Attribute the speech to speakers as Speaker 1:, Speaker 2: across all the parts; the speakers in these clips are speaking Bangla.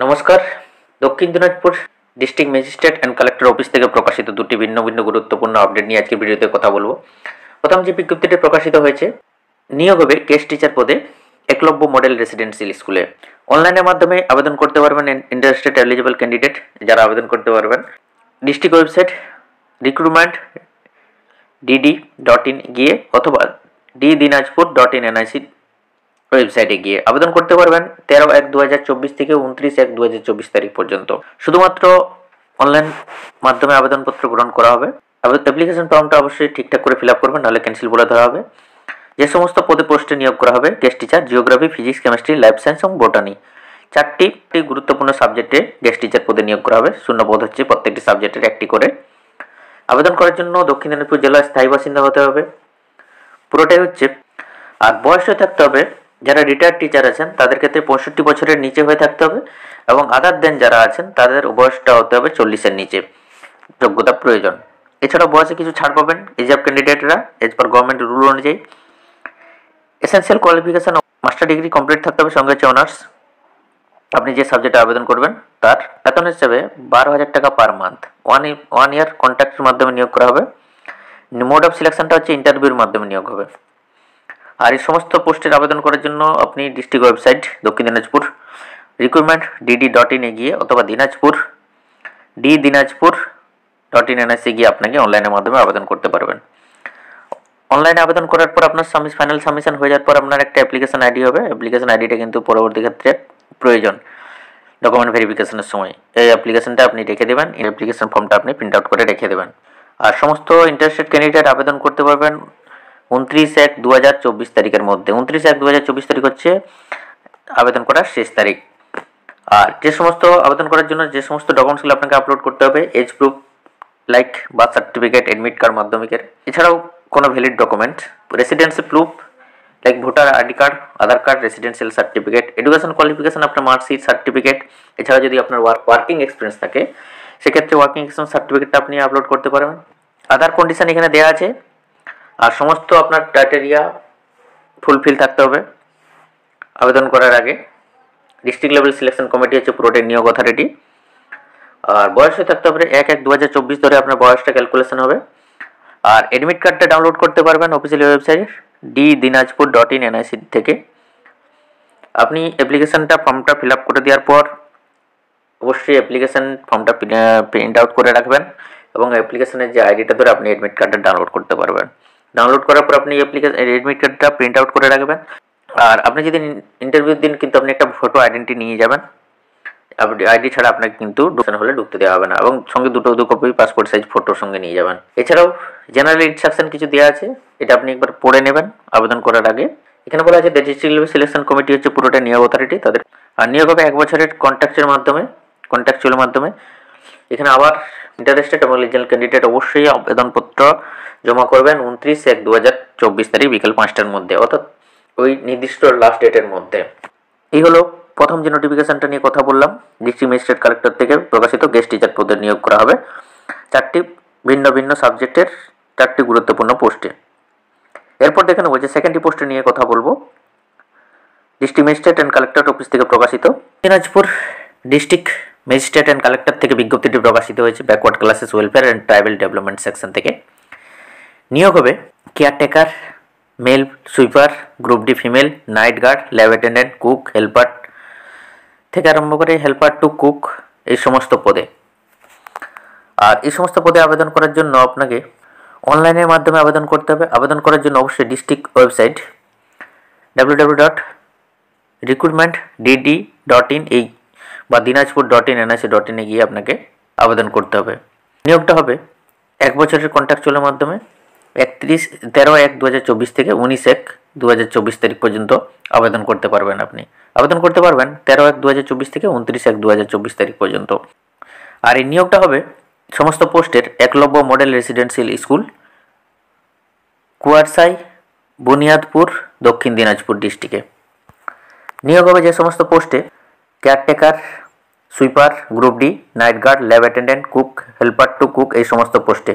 Speaker 1: নমস্কার। দক্ষিণ Dinajpur district magistrate and collector office থেকে প্রকাশিত দুটি ভিন্ন ভিন্ন গুরুত্বপূর্ণ আপডেট নিয়ে আজকের ভিডিওতে কথা বলবো। প্রথম যে বিজ্ঞপ্তিটি প্রকাশিত হয়েছে, নিয়োগ হবে গেস্ট টিচার পদে একলব্য মডেল রেসিডেন্সিয়াল স্কুলে। অনলাইনের মাধ্যমে আবেদন করতে পারবেন ইন্টারেস্টেড এলিজিবল ক্যান্ডিডেট যারা আবেদন করতে পারবেন। ডিস্ট্রিক্ট ওয়েবসাইট recruitment.dd.in গিয়ে অথবা dinajpur.in.nic ওয়েবসাইটে গিয়ে আবেদন করতে পারবেন 13/1/2024 থেকে 29/1/2024 তারিখ পর্যন্ত। শুধুমাত্র অনলাইন মাধ্যমে আবেদনপত্র গ্রহণ করা হবে। অ্যাপ্লিকেশন ফর্মটা অবশ্যই ঠিকঠাক করে ফিল আপ করবেন, নাহলে ক্যান্সেল বলে ধরা হবে। যে সমস্ত পদে পোস্টে নিয়োগ করা হবে, guest teacher, geography, physics, chemistry, life science এবং বোটানি, 4টি গুরুত্বপূর্ণ সাবজেক্টে গেস্ট টিচার পদে নিয়োগ করা হবে। শূন্য পদ হচ্ছে প্রত্যেকটি সাবজেক্টের একটি করে। আবেদন করার জন্য দক্ষিণ দিনাজপুর জেলার স্থায়ী বাসিন্দা হতে হবে, পুরোটাই হচ্ছে। আর বয়সে থাকতে হবে, যারা রিটায়ার্ড টিচার আছেন তাদের ক্ষেত্রে 65 বছরের নিচে হয়ে থাকতে হবে, এবং আদার দেন যারা আছেন তাদের বয়সটা হতে হবে 40-এর নিচে যোগ্যতা প্রয়োজন। এছাড়াও বয়সে কিছু ছাড় পাবেন রিজার্ভ ক্যান্ডিডেটরা এজ পার গভর্নমেন্ট রুল অনুযায়ী। Essential qualification master degree complete থাকতে হবে, সঙ্গে হচ্ছে অনার্স। আপনি যে সাবজেক্টে আবেদন করবেন তার বেতন হিসেবে 12,000 টাকা পার মান্থ, ওয়ান ইয়ার কন্ট্রাক্টের মাধ্যমে নিয়োগ করা হবে। মোড অফ সিলেকশনটা হচ্ছে ইন্টারভিউর মাধ্যমে নিয়োগ হবে। আর এই সমস্ত পোস্টের আবেদন করার জন্য আপনি ডিস্ট্রিক্ট ওয়েবসাইট দক্ষিণ দিনাজপুর recruitment.dd.in গিয়ে অথবা dinajpur.in.nic গিয়ে আপনাকে অনলাইনের মাধ্যমে আবেদন করতে পারবেন। অনলাইনে আবেদন করার পর আপনার ফাইনাল সাবমিশন হয়ে যাওয়ার পর আপনার একটা অ্যাপ্লিকেশন আইডি হবে। অ্যাপ্লিকেশন আইডিটা কিন্তু পরবর্তী ক্ষেত্রে প্রয়োজন ডকুমেন্ট ভেরিফিকেশনের সময়। এই অ্যাপ্লিকেশনটা আপনি রেখে দেবেন, এই অ্যাপ্লিকেশন ফর্মটা আপনি প্রিন্ট আউট করে রেখে দেবেন। আর সমস্ত ইন্টারেস্টেড ক্যান্ডিডেট আবেদন করতে পারবেন 29/1/2024 তারিখের মধ্যে। 29/1/2024 তারিখ হচ্ছে আবেদন করার শেষ তারিখ। আর যে সমস্ত আবেদন করার জন্য যে সমস্ত ডকুমেন্টসগুলো আপনাকে আপলোড করতে হবে, age proof like birth certificate, admit card মাধ্যমিকের, এছাড়াও কোনো valid document, residency proof like voter ID card, Aadhaar card, residential certificate, education qualification আপনার মার্কশিট, সার্টিফিকেট। এছাড়া যদি আপনার ওয়ার্কিং এক্সপিরিয়েন্স থাকে সেক্ষেত্রে ওয়ার্কিং এক্সপিরিয়েন্স সার্টিফিকেটটা আপনি আপলোড করতে পারবেন। আদার কন্ডিশন এখানে দেওয়া আছে। আর সমস্ত আপনার ক্রাইটেরিয়া ফুলফিল থাকতে হবে আবেদন করার আগে। ডিস্ট্রিক্ট লেভেল সিলেকশন কমিটি হচ্ছে পুরোটাই নিয়োগ অথরিটি। আর বয়সে থাকতে হবে 1/1/2024 ধরে আপনার বয়সটা ক্যালকুলেশন হবে। আর এডমিট কার্ডটা ডাউনলোড করতে পারবেন অফিসিয়াল ওয়েবসাইট dinajpur.in.nic থেকে। আপনি অ্যাপ্লিকেশনটা ফর্মটা ফিল আপ করে দেওয়ার পর অবশ্যই অ্যাপ্লিকেশন ফর্মটা প্রিন্ট আউট করে রাখবেন, এবং অ্যাপ্লিকেশনের যে আইডিটা ধরে আপনি এডমিট কার্ডটা ডাউনলোড করতে পারবেন। ডাউনলোড করার পর আপনি এডমিট কার্ডটা প্রিন্ট আউট করে রাখবেন। আর আপনি যদি ইন্টারভিউর দিন কিন্তু আপনি একটা ফটো আইডেন্টি নিয়ে যাবেন। আপনি আইডি ছাড়া আপনাকে কিন্তু হলে ঢুকতে দেওয়া হবে না, এবং সঙ্গে দু কপি পাসপোর্ট সাইজ ফটোর সঙ্গে নিয়ে যাবেন। এছাড়াও জেনারেল ইনস্ট্রাকশন কিছু দেওয়া আছে, এটা আপনি একবার পড়ে নেবেন আবেদন করার আগে। এখানে বলা আছে ডিস্ট্রিক্ট লেভেল সিলেকশন কমিটি হচ্ছে পুরোটা নিয়োগ অথরিটি তাদের। আর নিয়োগ হবে 1 বছরের কন্ট্রাকচুয়াল মাধ্যমে। এখানে আবার ইন্টারেস্টেড এবং এলিজিবল ক্যান্ডিডেট অবশ্যই আবেদনপত্র জমা করবেন 29/1/2024 তারিখ বিকেল 5টার মধ্যে, অর্থাৎ ওই নির্দিষ্ট লাস্ট ডেটের মধ্যে। এই হলো প্রথম যে নোটিফিকেশনটা নিয়ে কথা বললাম, ডিস্ট্রিক্ট ম্যাজিস্ট্রেট কালেক্টর থেকে প্রকাশিত গেস্ট টিচার পদে নিয়োগ করা হবে 4টি ভিন্ন ভিন্ন সাবজেক্টের 4টি গুরুত্বপূর্ণ পোস্টে। এরপর দেখে নেব যে সেকেন্ডটি পোস্টে নিয়ে কথা বলবো। District magistrate and collector office থেকে প্রকাশিত Dinajpur district magistrate and collector থেকে বিজ্ঞপ্তিটি প্রকাশিত হয়েছে backward classes welfare and tribal development section থেকে। নিয়োগ হবে caretaker, male sweeper, group D female, night guard, lab attendant, cook, helper থেকে আরম্ভ করে হেল্পার টু কুক, এই সমস্ত পদে। আর এই সমস্ত পদে আবেদন করার জন্য আপনাকে অনলাইনের মাধ্যমে আবেদন করতে হবে। আবেদন করার জন্য অবশ্যই ডিস্ট্রিক্ট ওয়েবসাইট www.recruitment.dd.in বা dinajpur.in.nic গিয়ে আপনাকে আবেদন করতে হবে। নিয়োগটা হবে 1 বছরের কন্ট্রাকচুয়ালের মাধ্যমে 13/1/2024 থেকে 19/1/2024 তারিখ পর্যন্ত আবেদন করতে পারবেন। আপনি আবেদন করতে পারবেন 13/1/2024 থেকে 29/1/2024 তারিখ পর্যন্ত। আর এই নিয়োগটা হবে সমস্ত পোস্টের Eklavya model residential school, Kuarsai, Buniadpur, Dakshin Dinajpur ডিস্ট্রিক্টে। নিয়োগ হবে যে সমস্ত পোস্টে caretaker, sweeper, group D, night guard, lab attendant, cook, helper to cook, এই সমস্ত পোস্টে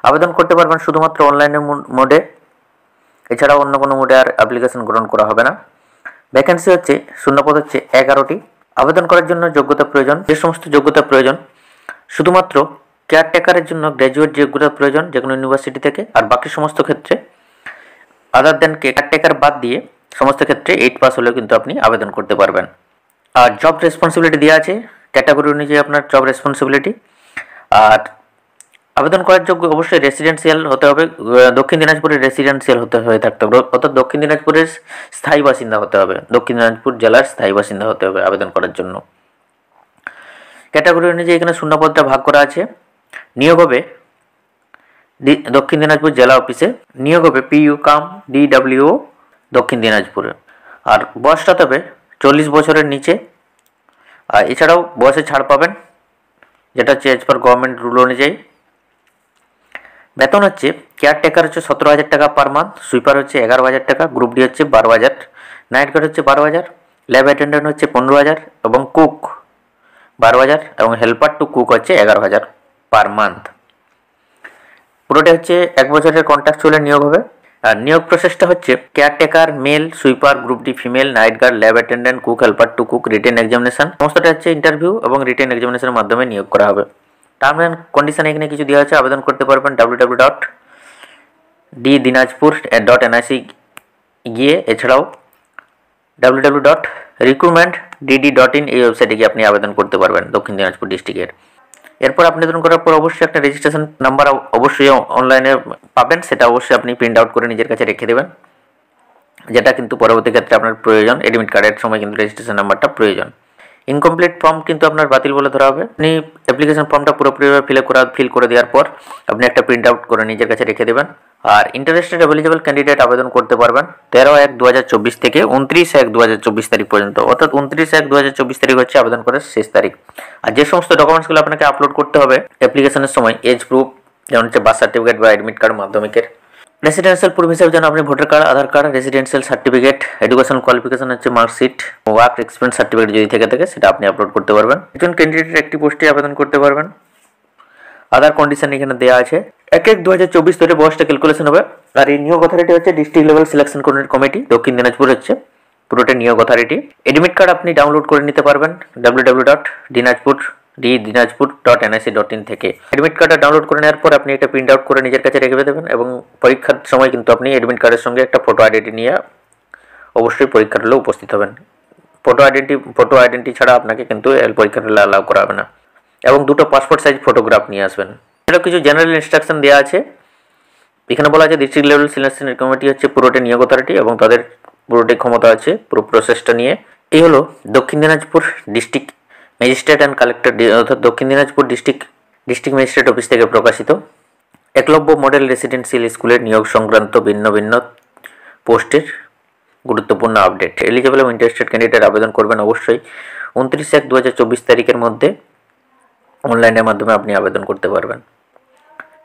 Speaker 1: আবেদন করতে পারবেন শুধুমাত্র অনলাইনের মোডে। এছাড়া অন্য কোনো মোডে আর অ্যাপ্লিকেশন গ্রহণ করা হবে না। ভ্যাকেন্সি হচ্ছে শূন্যপদ হচ্ছে 11টি। আবেদন করার জন্য যোগ্যতা প্রয়োজন, যে সমস্ত যোগ্যতা প্রয়োজন শুধুমাত্র কেয়ারটেকারের জন্য গ্র্যাজুয়েট যোগ্যতা প্রয়োজন যে কোনো ইউনিভার্সিটি থেকে, আর বাকি সমস্ত ক্ষেত্রে আদার দেন কেয়ারটেকার বাদ দিয়ে সমস্ত ক্ষেত্রে 8 পাস হলেও কিন্তু আপনি আবেদন করতে পারবেন। আর জব রেসপন্সিবিলিটি দেওয়া আছে ক্যাটাগরি অনুযায়ী আপনার জব রেসপন্সিবিলিটি। আর আবেদন করার যোগ্য অবশ্যই রেসিডেন্সিয়াল হতে হবে, দক্ষিণ দিনাজপুরের রেসিডেন্সিয়াল হয়ে থাকতে হবে, অর্থাৎ দক্ষিণ দিনাজপুরের স্থায়ী বাসিন্দা হতে হবে, দক্ষিণ দিনাজপুর জেলার স্থায়ী বাসিন্দা হতে হবে আবেদন করার জন্য। ক্যাটাগরি অনুযায়ী এখানে শূন্যপদটা ভাগ করা আছে। নিয়োগ হবে দক্ষিণ দিনাজপুর জেলা অফিসে, নিয়োগ হবে PU/DWO দক্ষিণ দিনাজপুরে। আর বয়সটা হবে 40 বছরের নিচে। আর এছাড়াও বয়সে ছাড় পাবেন, যেটা হচ্ছে এজ পার গভর্নমেন্ট রুল অনুযায়ী। বেতন হচ্ছে কেয়ারটেকার হচ্ছে 17,000 টাকা পার মান্থ, সুইপার হচ্ছে 11,000 টাকা, গ্রুপ ডি হচ্ছে 12,000, নাইট গার্ড হচ্ছে 12,000, ল্যাব অ্যাটেন্ডেন্ট হচ্ছে 15,000 এবং কুক 12,000 এবং হেল্পার টু কুক হচ্ছে 11,000 পার মান্থ। পুরোটা হচ্ছে 1 বছরের কন্ট্রাকচুয়াল নিয়োগ হবে। আর নিয়োগ প্রসেসটা হচ্ছে caretaker male, sweeper group D female, night guard, lab attendant, cook, helper to cook, written examination, সমস্তটা হচ্ছে ইন্টারভিউ এবং রিটেন এক্সামিনেশনের মাধ্যমে নিয়োগ করা হবে। টার্ম অ্যান্ড কন্ডিশন এখানে কিছু দেওয়া আছে, আবেদন করতে পারবেন www.ddinajpur.nic গিয়ে, এছাড়াও www.recruitmentdd.in এই ওয়েবসাইটে গিয়ে আপনি আবেদন করতে পারবেন দক্ষিণ দিনাজপুর ডিস্ট্রিক্টের। এরপর আপনি আবেদন করার পর অবশ্যই একটা রেজিস্ট্রেশন নাম্বার অবশ্যই অনলাইনে পাবেন, সেটা অবশ্যই আপনি প্রিন্ট আউট করে নিজের কাছে রেখে দেবেন, যেটা কিন্তু পরবর্তী ক্ষেত্রে আপনার প্রয়োজন। এডমিট কার্ডের সময় কিন্তু রেজিস্ট্রেশন নাম্বারটা প্রয়োজন। ইনকমপ্লিট ফর্ম কিন্তু আপনার বাতিল বলে ধরা হবে। আপনি অ্যাপ্লিকেশন ফর্মটা পুরোপুরিভাবে ফিল করে দেওয়ার পর আপনি একটা প্রিন্ট আউট করে নিজের কাছে রেখে দেবেন। আর ইন্টারেস্টেড এলিজিবল ক্যান্ডিডেট আবেদন করতে পারবেন 13/1/2024 থেকে 29/1/2024 তারিখ পর্যন্ত, অর্থাৎ 29/1/2024 তারিখ হচ্ছে আবেদন করার শেষ তারিখ। আর যে সমস্ত ডকুমেন্টসগুলো আপনাকে আপলোড করতে হবে অ্যাপ্লিকেশনের সময়, এজ প্রুফ যেমন হচ্ছে বার্থ সার্টিফিকেট বা অ্যাডমিট কার্ড মাধ্যমিকের, রেসিডেন্সিয়াল প্রুফ হিসেবে যেন আপনি voter card, Aadhaar card, residential certificate, education qualification হচ্ছে মার্কশিট, ওয়ার্ক এক্সপিরিয়েন্স সার্টিফিকেট যদি থেকে সেটা আপনি আপলোড করতে পারবেন। একজন ক্যান্ডিডেট একটি পোস্টে আবেদন করতে পারবেন। আদার কন্ডিশন এখানে দেওয়া আছে। 1/1/2024 ধরে বয়সটা ক্যালকুলেশন হবে। আর এই নিয়োগ অথরিটি হচ্ছে ডিস্ট্রিক্ট লেভেল সিলেকশন কমিটি, দক্ষিণ দিনাজপুর হচ্ছে পুরোটা নিয়োগ অথরিটি। এডমিট কার্ড আপনি ডাউনলোড করে নিতে পারবেন www.dinajpur.nic.in থেকে। এডমিট কার্ডটা ডাউনলোড করে নেওয়ার পর আপনি একটা প্রিন্ট আউট করে নিজের কাছে রেখে দেবেন এবং পরীক্ষার সময় কিন্তু আপনি এডমিট কার্ডের সঙ্গে একটা ফটো আইডেন্টি নিয়ে অবশ্যই পরীক্ষার হলে উপস্থিত হবেন। ফটো আইডেন্টি ছাড়া আপনাকে কিন্তু পরীক্ষার হলে অ্যালাউ করা হবে না। এবং 2টো পাসপোর্ট সাইজ ফটোগ্রাফ নিয়ে আসবেন। এটা কিছু জেনারেল ইনস্ট্রাকশন দেওয়া আছে। এখানে বলা আছে ডিস্ট্রিক্ট লেভেল সিলেকশন কমিটি হচ্ছে পুরোটা নিয়োগ অথরিটি এবং তাদের পুরোটাই ক্ষমতা আছে পুরো প্রসেসটা নিয়ে। এই হলো দক্ষিণ Dinajpur district magistrate and collector, অর্থাৎ দক্ষিণ দিনাজপুর ডিস্ট্রিক্ট ম্যাজিস্ট্রেট অফিস থেকে প্রকাশিত একলব্য মডেল রেসিডেন্সিয়াল স্কুলের নিয়োগ সংক্রান্ত ভিন্ন ভিন্ন পোস্টের গুরুত্বপূর্ণ আপডেট। এলিজিবল এবং ইন্টারেস্টেড ক্যান্ডিডেট আবেদন করবেন অবশ্যই 29/1/2024 তারিখের মধ্যে। অনলাইনের মাধ্যমে আপনি আবেদন করতে পারবেন।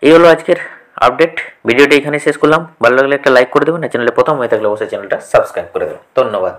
Speaker 1: এই হলো আজকের আপডেট। ভিডিওটা এখানে শেষ করলাম। ভালো লাগলে একটা লাইক করে দেবেন, আর চ্যানেলে প্রথম হয়ে থাকলে অবশ্যই চ্যানেলটা সাবস্ক্রাইব করে দেবেন। ধন্যবাদ।